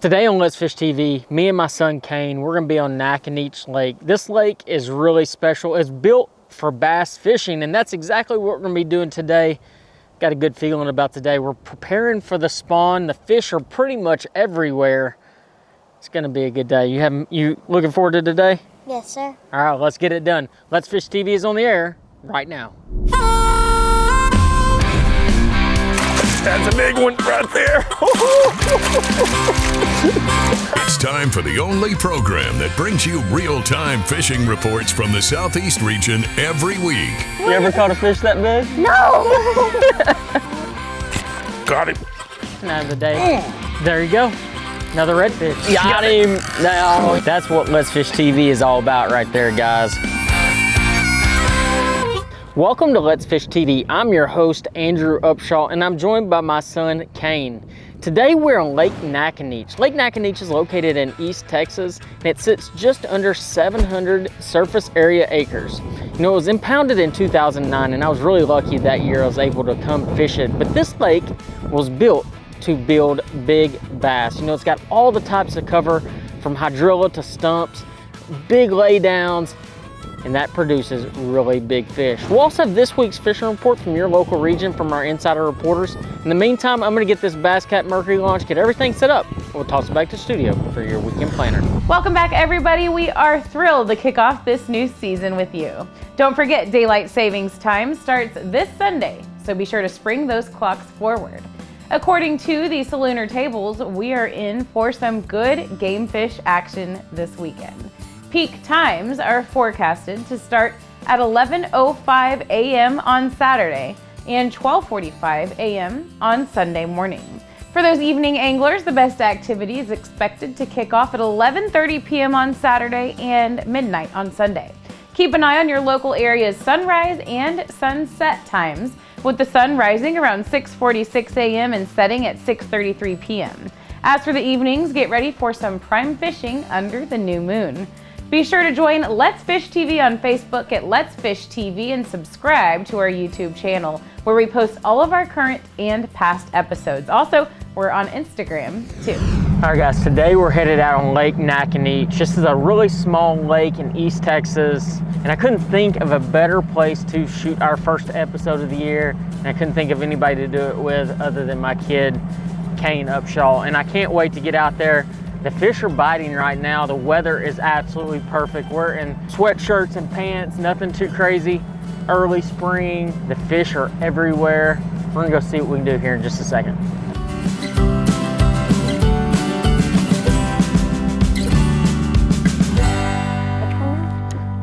Today on Let's Fish TV, me and my son Kane, we're gonna be on Naconiche Lake. This lake is really special. It's built for bass fishing, and that's exactly what we're gonna be doing today. Got a good feeling about today. We're preparing for the spawn. The fish are pretty much everywhere. It's gonna be a good day. You looking forward to today? Yes, sir. All right, let's get it done. Let's Fish TV is on the air right now. That's a big one right there. It's time for the only program that brings you real-time fishing reports from the Southeast region every week. You ever caught a fish that big? No! Got it. Now the day. There you go. Another redfish. Got him. Now, that's what Let's Fish TV is all about right there, guys. Welcome to Let's Fish TV. I'm your host, Andrew Upshaw, and I'm joined by my son, Kane. Today we're on Lake Naconiche. Lake Naconiche is located in East Texas, and it sits just under 700 surface area acres. You know, it was impounded in 2009, and I was really lucky that year I was able to come fish it. But this lake was built to build big bass. You know, it's got all the types of cover from hydrilla to stumps, big laydowns, and that produces really big fish. We'll also have this week's fishing report from your local region from our insider reporters. In the meantime, I'm gonna get this Bass Cat Mercury launch, get everything set up. We'll toss it back to studio for your weekend planner. Welcome back, everybody. We are thrilled to kick off this new season with you. Don't forget, daylight savings time starts this Sunday, so be sure to spring those clocks forward. According to the Salooner tables, we are in for some good game fish action this weekend. Peak times are forecasted to start at 11:05 a.m. on Saturday and 12:45 a.m. on Sunday morning. For those evening anglers, the best activity is expected to kick off at 11:30 p.m. on Saturday and midnight on Sunday. Keep an eye on your local area's sunrise and sunset times, with the sun rising around 6:46 a.m. and setting at 6:33 p.m. As for the evenings, get ready for some prime fishing under the new moon. Be sure to join Let's Fish TV on Facebook at Let's Fish TV and subscribe to our YouTube channel, where we post all of our current and past episodes. Also, we're on Instagram too. All right, guys, today we're headed out on Lake Naconiche. This is a really small lake in East Texas, and I couldn't think of a better place to shoot our first episode of the year, and I couldn't think of anybody to do it with other than my kid, Kane Upshaw, and I can't wait to get out there. The fish are biting right now. The weather is absolutely perfect. We're in sweatshirts and pants, nothing too crazy. Early spring, the fish are everywhere. We're gonna go see what we can do here in just a second.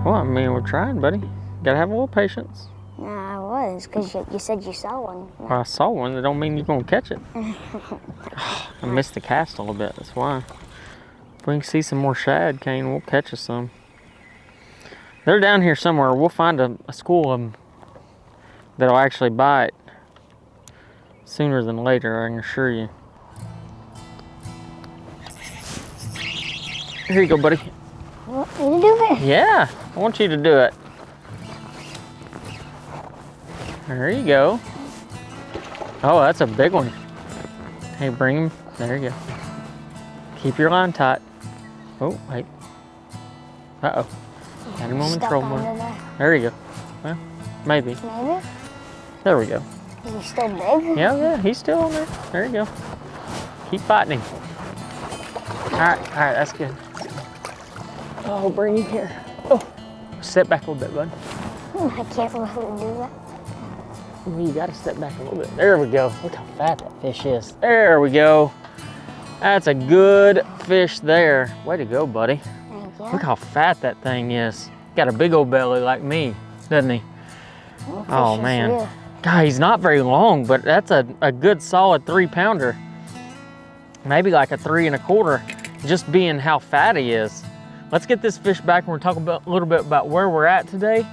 Well, I mean, we're trying, buddy. Gotta have a little patience. Nah, I was, because you said you saw one. Well, I saw one, that don't mean you're gonna catch it. I missed the cast a little bit, that's why. If we can see some more shad, Kane, we'll catch us some. They're down here somewhere. We'll find a school of them that'll actually bite sooner than later, I can assure you. Here you go, buddy. You want me to do it? Yeah, I want you to do it. There you go. Oh, that's a big one. Hey, bring him. There you go. Keep your line tight. Oh, wait. Uh-oh. Got him on the troll mode. There you go. Well, maybe. Maybe? There we go. Is he still big? Yeah, he's still on there. There you go. Keep fighting him. All right, that's good. Oh, bring him here. Oh, step back a little bit, bud. I can't really do that. Well, you gotta step back a little bit. There we go. Look how fat that fish is. There we go. That's a good fish there. Way to go, buddy. Thank you. Look how fat that thing is. Got a big old belly like me, doesn't he? Oh, man. God, he's not very long, but that's a good solid 3-pounder. Maybe like a 3 1/4, just being how fat he is. Let's get this fish back and we're talking about a little bit about where we're at today.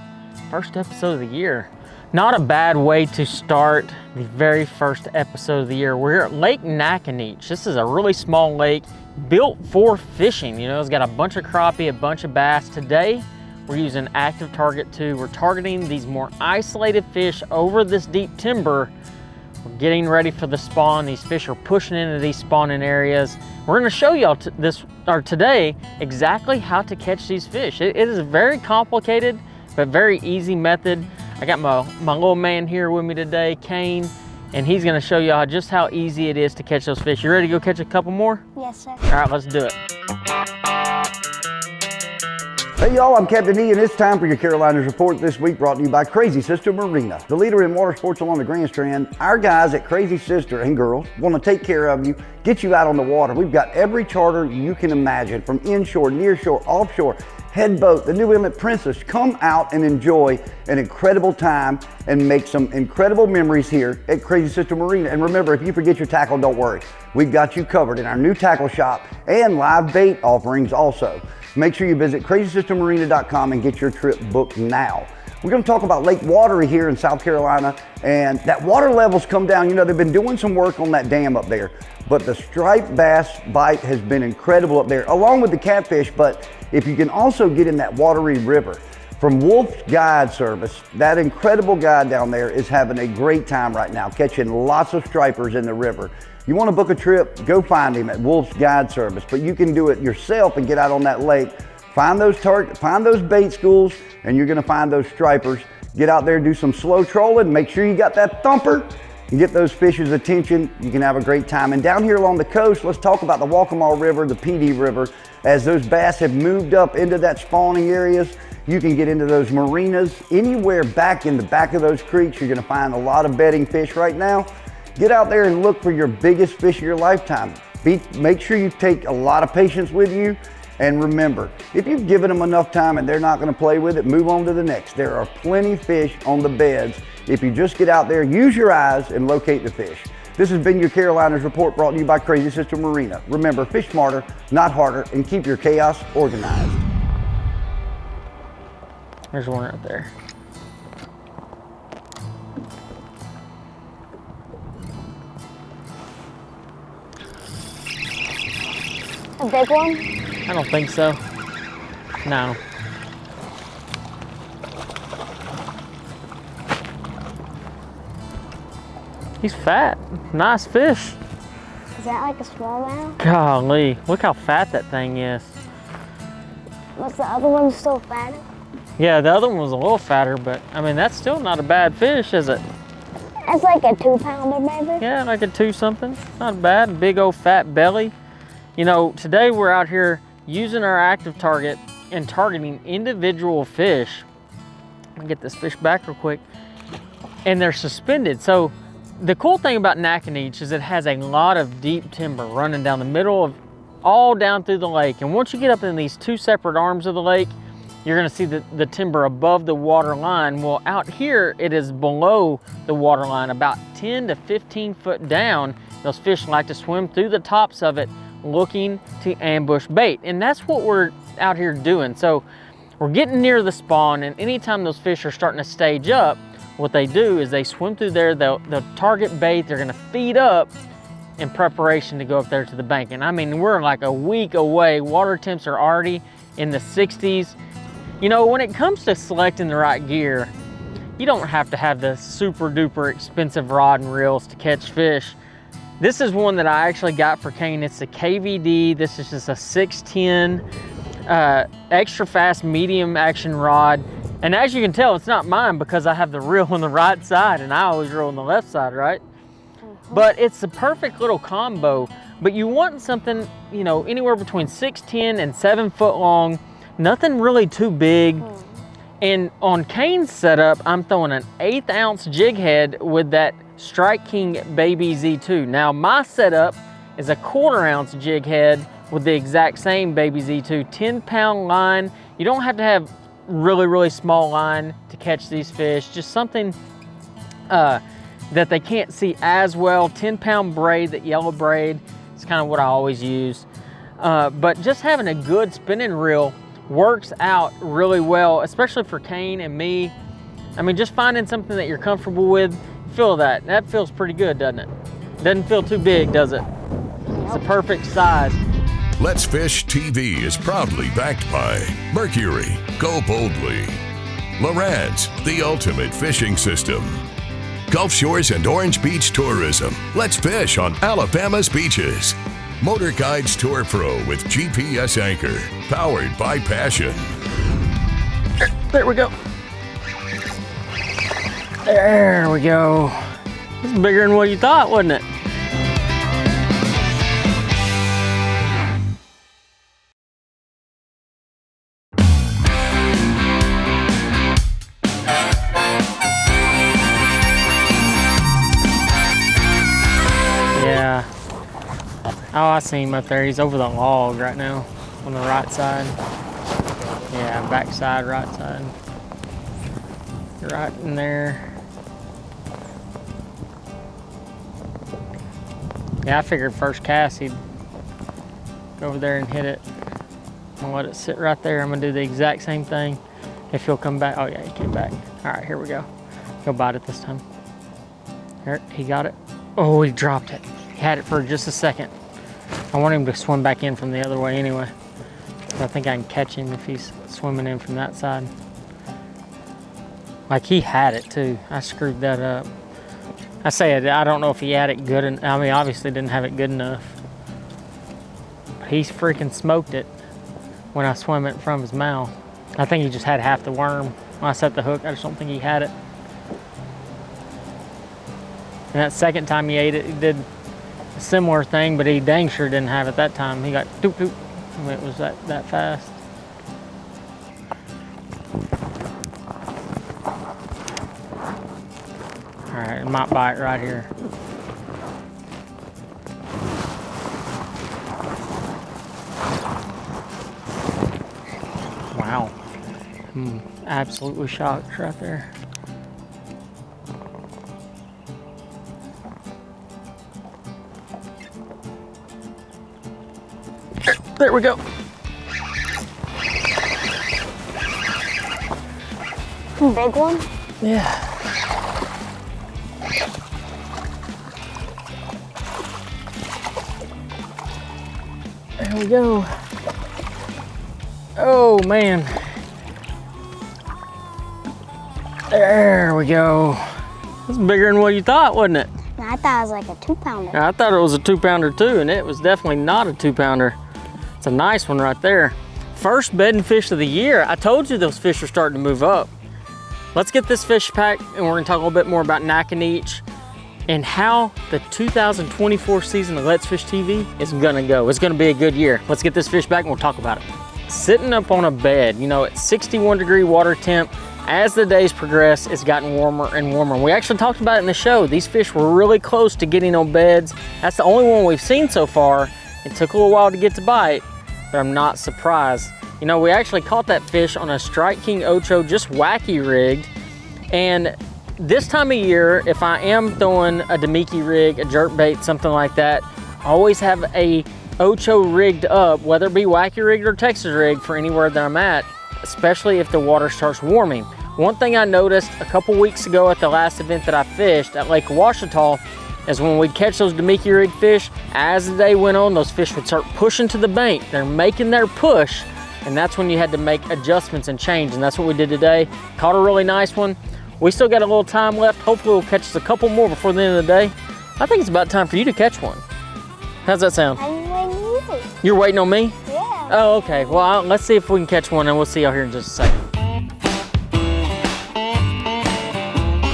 First episode of the year. Not a bad way to start the very first episode of the year. We're here at Lake Naconiche. This is a really small lake built for fishing. You know, it's got a bunch of crappie, a bunch of bass. Today, we're using active target 2. We're targeting these more isolated fish over this deep timber We're getting ready for the spawn. These fish are pushing into these spawning areas. We're gonna show y'all today exactly how to catch these fish. It is a very complicated, but very easy method. I got my little man here with me today, Kane, and he's gonna show y'all just how easy it is to catch those fish. You ready to go catch a couple more? Yes, sir. All right, let's do it. Hey y'all, I'm Captain E, and it's time for your Carolinas Report this week, brought to you by Crazy Sister Marina, the leader in water sports along the Grand Strand. Our guys at Crazy Sister and girls want to take care of you, get you out on the water. We've got every charter you can imagine, from inshore, nearshore, offshore, head boat, the New Inlet Princess. Come out and enjoy an incredible time and make some incredible memories here at Crazy Sister Marina. And remember, if you forget your tackle, don't worry. We've got you covered in our new tackle shop and live bait offerings also. Make sure you visit crazysistermarina.com and get your trip booked now. We're going to talk about Lake Watery here in South Carolina, and that water level's come down. You know, they've been doing some work on that dam up there, but the striped bass bite has been incredible up there, along with the catfish. But if you can also get in that Watery River, from Wolf's Guide Service, that incredible guide down there is having a great time right now, catching lots of stripers in the river. You want to book a trip, go find him at Wolf's Guide Service, but you can do it yourself and get out on that lake. Find those bait schools, and you're going to find those stripers. Get out there, do some slow trolling, make sure you got that thumper, and get those fish's attention. You can have a great time. And down here along the coast, let's talk about the Waccamaw River, the PD River. As those bass have moved up into that spawning areas, you can get into those marinas. Anywhere back in the back of those creeks, you're going to find a lot of bedding fish right now. Get out there and look for your biggest fish of your lifetime. Make sure you take a lot of patience with you. And remember, if you've given them enough time and they're not going to play with it, move on to the next. There are plenty of fish on the beds. If you just get out there, use your eyes and locate the fish. This has been your Carolinas Report, brought to you by Crazy Sister Marina. Remember, fish smarter, not harder, and keep your chaos organized. There's one right there. A big one? I don't think so. No. He's fat. Nice fish. Is that like a smallmouth? Golly, look how fat that thing is. Was the other one still fatter? Yeah, the other one was a little fatter, but I mean, that's still not a bad fish, is it? That's like a 2-pounder maybe? Yeah, like a 2 something. Not bad. Big old fat belly. You know, today we're out here using our active target and targeting individual fish. Let me get this fish back real quick. And they're suspended. So the cool thing about Naconiche is it has a lot of deep timber running down the middle of, all down through the lake. And once you get up in these 2 separate arms of the lake, you're gonna see the timber above the water line. Well, out here, it is below the water line, about 10 to 15 foot down. Those fish like to swim through the tops of it, looking to ambush bait. And that's what we're out here doing. So we're getting near the spawn, and anytime those fish are starting to stage up, what they do is they swim through there, they'll target bait, they're gonna feed up in preparation to go up there to the bank. And I mean, we're like a week away. Water temps are already in the 60s. You know, when it comes to selecting the right gear, you don't have to have the super duper expensive rod and reels to catch fish. This is one that I actually got for Kane. It's a KVD. This is just a 610 extra fast medium action rod. And as you can tell, it's not mine because I have the reel on the right side and I always reel on the left side, right? But it's the perfect little combo. But you want something, you know, anywhere between 6'10" and 7 foot long, nothing really too big. And on Kane's setup, I'm throwing an 1/8 ounce jig head with that Strike King Baby Z2. Now my setup is a 1/4 ounce jig head with the exact same Baby Z2, 10-pound line. You don't have to have really small line to catch these fish, just something that they can't see as well. 10-pound braid, that yellow braid, it's kind of what I always use. But just having a good spinning reel works out really well, especially for Kane and me. I mean, just finding something that you're comfortable with, feel that. That feels pretty good, doesn't it? Doesn't feel too big, does it? It's the perfect size. Let's Fish TV is proudly backed by Mercury, Go Boldly, Lorad's, the ultimate fishing system, Gulf Shores and Orange Beach tourism. Let's fish on Alabama's beaches. Motor Guides Tour Pro with GPS anchor, powered by passion. There we go. There we go. It's bigger than what you thought, wasn't it? Yeah. Oh, I see him up there. He's over the log right now on the right side. Yeah, back side, right side. Right in there. Yeah, I figured first cast he'd go over there and hit it. I'm gonna let it sit right there. I'm gonna do the exact same thing. If he'll come back. Oh yeah, he came back. All right, here we go. He'll bite it this time. Here, he got it. Oh, he dropped it. He had it for just a second. I want him to swim back in from the other way anyway. I think I can catch him if he's swimming in from that side. Like, he had it too. I screwed that up. I say it, I don't know if he had it good. I mean, obviously didn't have it good enough. But he freaking smoked it when I swam it from his mouth. I think he just had half the worm. When I set the hook, I just don't think he had it. And that second time he ate it, he did a similar thing, but he dang sure didn't have it that time. He got doop doop. I mean, it was that fast. All right, it might bite right here. Wow. I'm absolutely shocked right there. There we go. Big one? Yeah. There we go. Oh man. There we go. It's bigger than what you thought, wasn't it? I thought it was like a 2-pounder. I thought it was a 2-pounder too, and it was definitely not a 2-pounder. It's a nice one right there. First bedding fish of the year. I told you those fish are starting to move up. Let's get this fish packed, and we're gonna talk a little bit more about Naconiche and how the 2024 season of Let's Fish TV is gonna go. It's gonna be a good year. Let's get this fish back and we'll talk about it. Sitting up on a bed, you know, at 61-degree water temp, as the days progress, it's gotten warmer and warmer. We actually talked about it in the show. These fish were really close to getting on beds. That's the only one we've seen so far. It took a little while to get to bite, but I'm not surprised. You know, we actually caught that fish on a Strike King Ocho, just wacky rigged. And this time of year, if I am throwing a Damiki rig, a jerk bait, something like that, I always have a Ocho rigged up, whether it be wacky rigged or Texas rigged, for anywhere that I'm at, especially if the water starts warming. One thing I noticed a couple weeks ago at the last event that I fished at Lake Ouachita is when we'd catch those Damiki rig fish, as the day went on, those fish would start pushing to the bank. They're making their push, and that's when you had to make adjustments and change, and that's what we did today. Caught a really nice one. We still got a little time left. Hopefully we'll catch us a couple more before the end of the day. I think it's about time for you to catch one. How's that sound? I'm waiting on you. You're waiting on me? Yeah. Oh, okay. Well, let's see if we can catch one, and we'll see y'all here in just a second.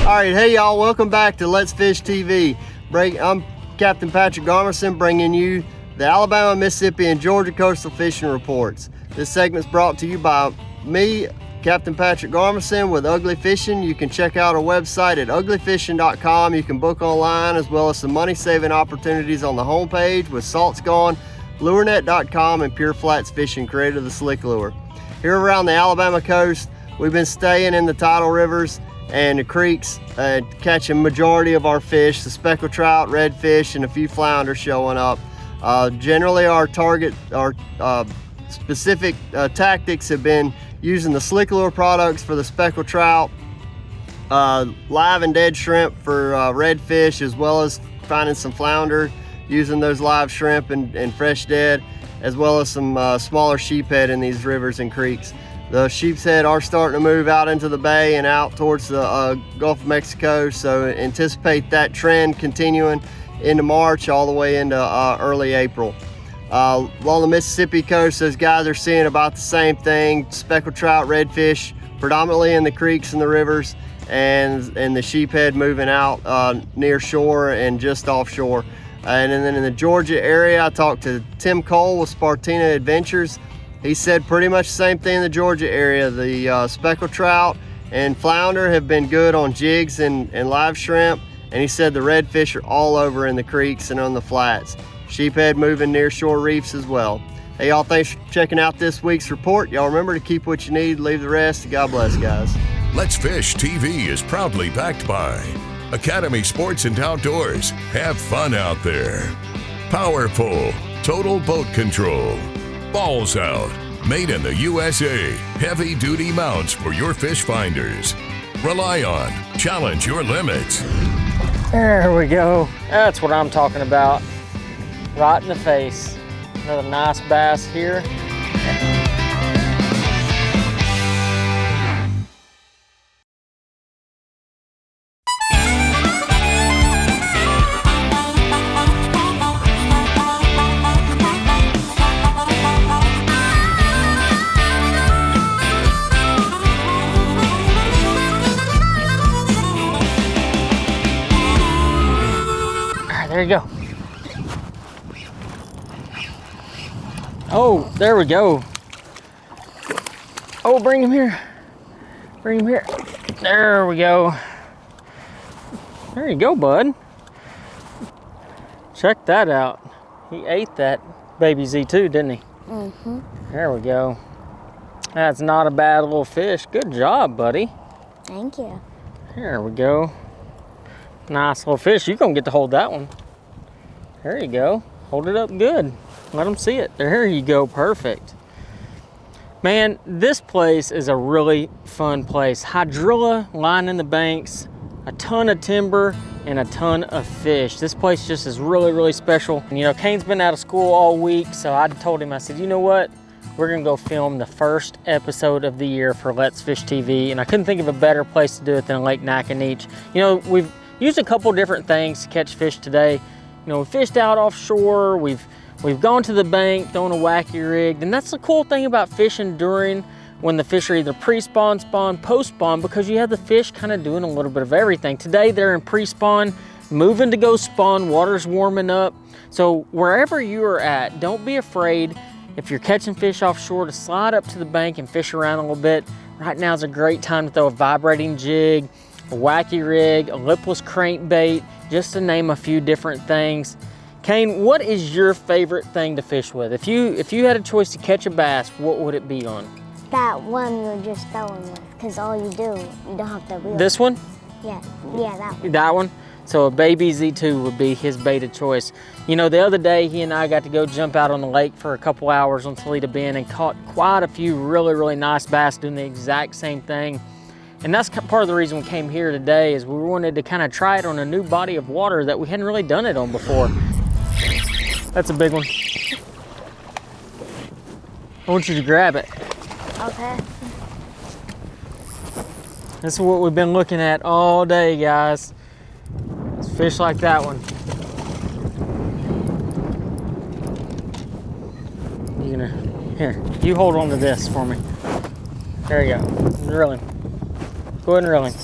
All right, hey y'all, welcome back to Let's Fish TV. I'm Captain Patrick Garmerson, bringing you the Alabama, Mississippi, and Georgia coastal fishing reports. This segment's brought to you by me, Captain Patrick Garmerson with Ugly Fishing. You can check out our website at uglyfishing.com. You can book online, as well as some money-saving opportunities on the homepage with Salt's Gone, lurenet.com, and Pure Flats Fishing, creator of the Slick Lure. Here around the Alabama coast, we've been staying in the tidal rivers and the creeks, catching majority of our fish, the speckled trout, redfish, and a few flounders showing up. Generally our specific tactics have been using the Slick Lure products for the speckled trout, live and dead shrimp for redfish, as well as finding some flounder using those live shrimp and fresh dead, as well as some smaller sheephead in these rivers and creeks. The sheep's head are starting to move out into the bay and out towards the Gulf of Mexico, so anticipate that trend continuing into March all the way into early April. Along the Mississippi coast, those guys are seeing about the same thing. Speckled trout, redfish, predominantly in the creeks and the rivers, and the sheephead moving out near shore and just offshore. And then in the Georgia area, I talked to Tim Cole with Spartina Adventures. He said pretty much the same thing in the Georgia area. The speckled trout and flounder have been good on jigs and live shrimp. And he said the redfish are all over in the creeks and on the flats. Sheephead moving near shore reefs as well. Hey y'all, thanks for checking out this week's report. Y'all remember to keep what you need, leave the rest. God bless, guys. Let's Fish TV is proudly backed by Academy Sports and Outdoors. Have fun out there. Powerful, total boat control. Balls Out, made in the USA. Heavy duty mounts for your fish finders. Rely on, challenge your limits. There we go. That's what I'm talking about. Right in the face. Another nice bass here. There you go. Oh, there we go. Oh, bring him here. Bring him here. There we go. There you go, bud. Check that out. He ate that baby Z2, didn't he? Mm-hmm. There we go. That's not a bad little fish. Good job, buddy. Thank you. There we go. Nice little fish. You're gonna get to hold that one. There you go. Hold it up good. Let them see it. There you go. Perfect. Man, this place is a really fun place. Hydrilla lining the banks, a ton of timber, and a ton of fish. This place just is really, really special. And, you know, Kane's been out of school all week, so I told him, I said, you know what? We're gonna go film the first episode of the year for Let's Fish TV, and I couldn't think of a better place to do it than Lake Naconiche. You know, we've used a couple different things to catch fish today. You know, we fished out offshore, we've gone to the bank, thrown a wacky rig, and that's the cool thing about fishing during when the fish are either pre-spawn, spawn, post-spawn, because you have the fish kind of doing a little bit of everything. Today they're in pre-spawn, moving to go spawn, water's warming up. So wherever you are at, don't be afraid if you're catching fish offshore to slide up to the bank and fish around a little bit. Right now is a great time to throw a vibrating jig, a wacky rig, a lipless crankbait, just to name a few different things. Kane, what is your favorite thing to fish with? If you had a choice to catch a bass, what would it be on? That one you're just throwing with, because all you do, you don't have to reel. This one? Yeah, that one. That one? So a baby Z2 would be his bait of choice. You know, the other day, he and I got to go jump out on the lake for a couple hours on Toledo Bend and caught quite a few really, really nice bass doing the exact same thing. And that's part of the reason we came here today, is we wanted to kind of try it on a new body of water that we hadn't really done it on before. That's a big one. I want you to grab it. Okay. This is what we've been looking at all day, guys. It's fish like that one. You're gonna, here, you hold on to this for me. There you go, reel him. Go ahead and reel him.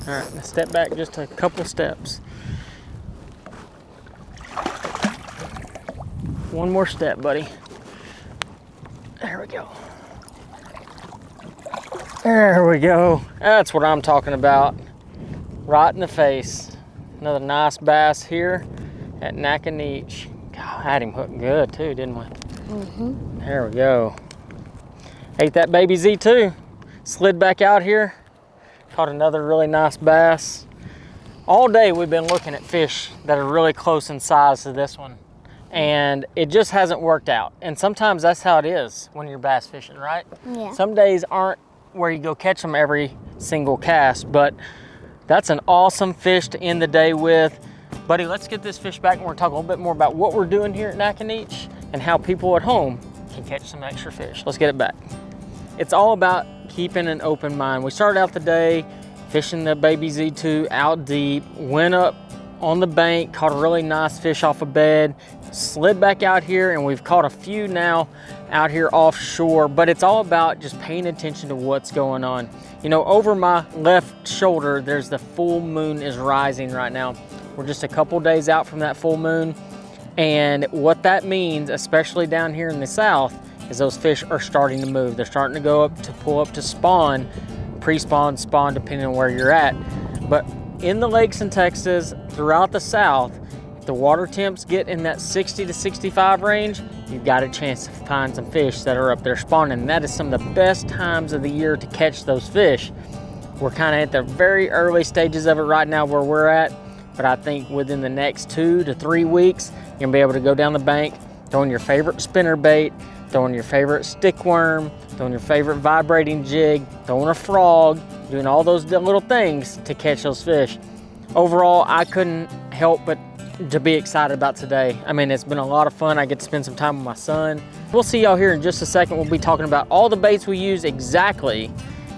All right, now step back just a couple steps. One more step, buddy. There we go. There we go. That's what I'm talking about. Right in the face. Another nice bass here at Naconiche. God, I had him hooked good too, didn't we? Mm-hmm. There we go. Ate that baby Z2. Slid back out here. Caught another really nice bass. All day we've been looking at fish that are really close in size to this one. And it just hasn't worked out. And sometimes that's how it is when you're bass fishing, right? Yeah. Some days aren't where you go catch them every single cast, but that's an awesome fish to end the day with. Buddy, let's get this fish back and we're talking a little bit more about what we're doing here at Naconiche and how people at home can catch some extra fish. Let's get it back. It's all about keeping an open mind. We started out the day fishing the baby Z2 out deep, went up on the bank, caught a really nice fish off a bed, slid back out here, and we've caught a few now out here offshore, but it's all about just paying attention to what's going on. You know, over my left shoulder, there's the full moon is rising right now. We're just a couple days out from that full moon, and what that means, especially down here in the south, is those fish are starting to move. They're starting to go up to pull up to spawn, pre-spawn, spawn, depending on where you're at. But in the lakes in Texas, throughout the south, if the water temps get in that 60 to 65 range, you've got a chance to find some fish that are up there spawning. And that is some of the best times of the year to catch those fish. We're kind of at the very early stages of it right now where we're at, but I think within the next 2 to 3 weeks, you're gonna be able to go down the bank, throwing your favorite spinner bait, throwing your favorite stick worm, throwing your favorite vibrating jig, throwing a frog, doing all those little things to catch those fish. Overall, I couldn't help but to be excited about today. I mean, it's been a lot of fun. I get to spend some time with my son. We'll see y'all here in just a second. We'll be talking about all the baits we use exactly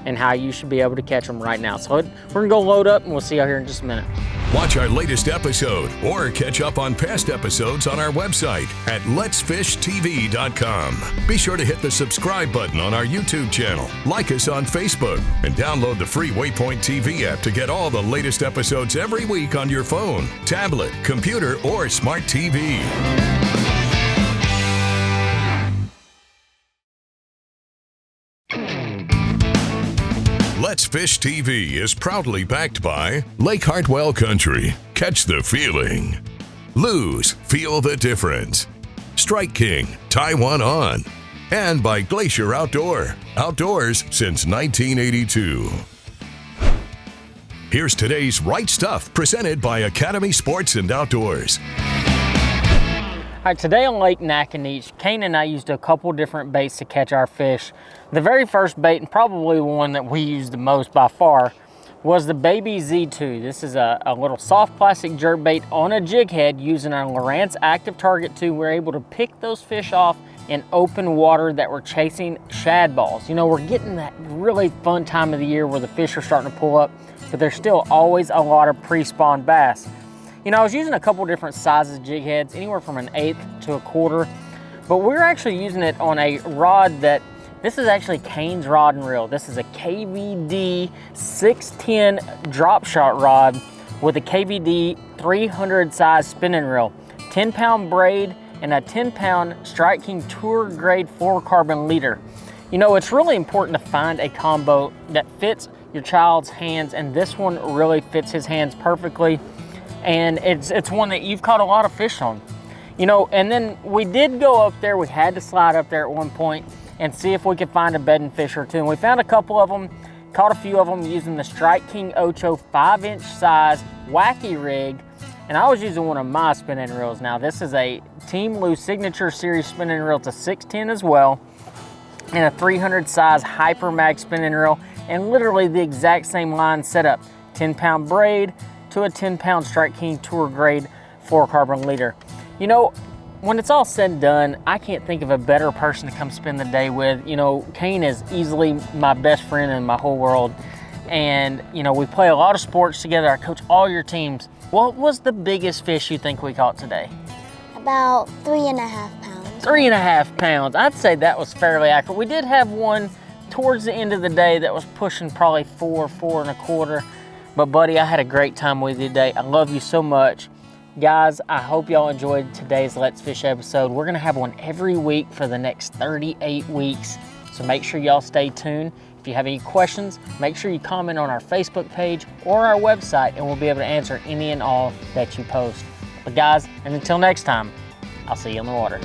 and how you should be able to catch them right now. So we're gonna go load up and we'll see y'all here in just a minute. Watch our latest episode or catch up on past episodes on our website at letsfishtv.com. Be sure to hit the subscribe button on our YouTube channel, like us on Facebook, and download the free Waypoint TV app to get all the latest episodes every week on your phone, tablet, computer, or smart TV. Let's Fish TV is proudly backed by Lake Hartwell Country. Catch the feeling. Lose, feel the difference. Strike King, tie one on. And by Glacier Outdoor. Outdoors since 1982. Here's today's Right Stuff presented by Academy Sports and Outdoors. All right, today on Lake Naconiche, Kane and I used a couple different baits to catch our fish. The very first bait, and probably the one that we used the most by far, was the baby Z2. This is a little soft plastic jerk bait on a jig head using our Lowrance Active Target 2. We're able to pick those fish off in open water that were chasing shad balls. You know, we're getting that really fun time of the year where the fish are starting to pull up, but there's still always a lot of pre-spawn bass. You know, I was using a couple different sizes jig heads, anywhere from an 1/8 to a 1/4, but we're actually using it on a rod that, this is actually Kane's rod and reel. This is a KVD 610 drop shot rod with a KVD 300 size spinning reel, 10-pound braid, and a 10-pound Strike King Tour Grade fluorocarbon leader. You know, it's really important to find a combo that fits your child's hands, and this one really fits his hands perfectly. And it's one that you've caught a lot of fish on. You know, and then we did go up there, we had to slide up there at one point and see if we could find a bedding fish or two. And we found a couple of them, caught a few of them using the Strike King Ocho 5-inch size wacky rig. And I was using one of my spinning reels. Now this is a Team Lou Signature Series spinning reel. It's a 610 as well, and a 300 size Hyper Mag spinning reel, and literally the exact same line setup. 10-pound braid to a 10-pound Strike King Tour Grade fluorocarbon leader. You know, when it's all said and done, I can't think of a better person to come spend the day with. You know, Kane is easily my best friend in my whole world. And, you know, we play a lot of sports together. I coach all your teams. What was the biggest fish you think we caught today? About 3.5 pounds. 3.5 pounds. I'd say that was fairly accurate. We did have one towards the end of the day that was pushing probably 4 1/4. But buddy, I had a great time with you today. I love you so much. Guys, I hope y'all enjoyed today's Let's Fish episode. We're gonna have one every week for the next 38 weeks. So make sure y'all stay tuned. If you have any questions, make sure you comment on our Facebook page or our website, and we'll be able to answer any and all that you post. But guys, and until next time, I'll see you on the water.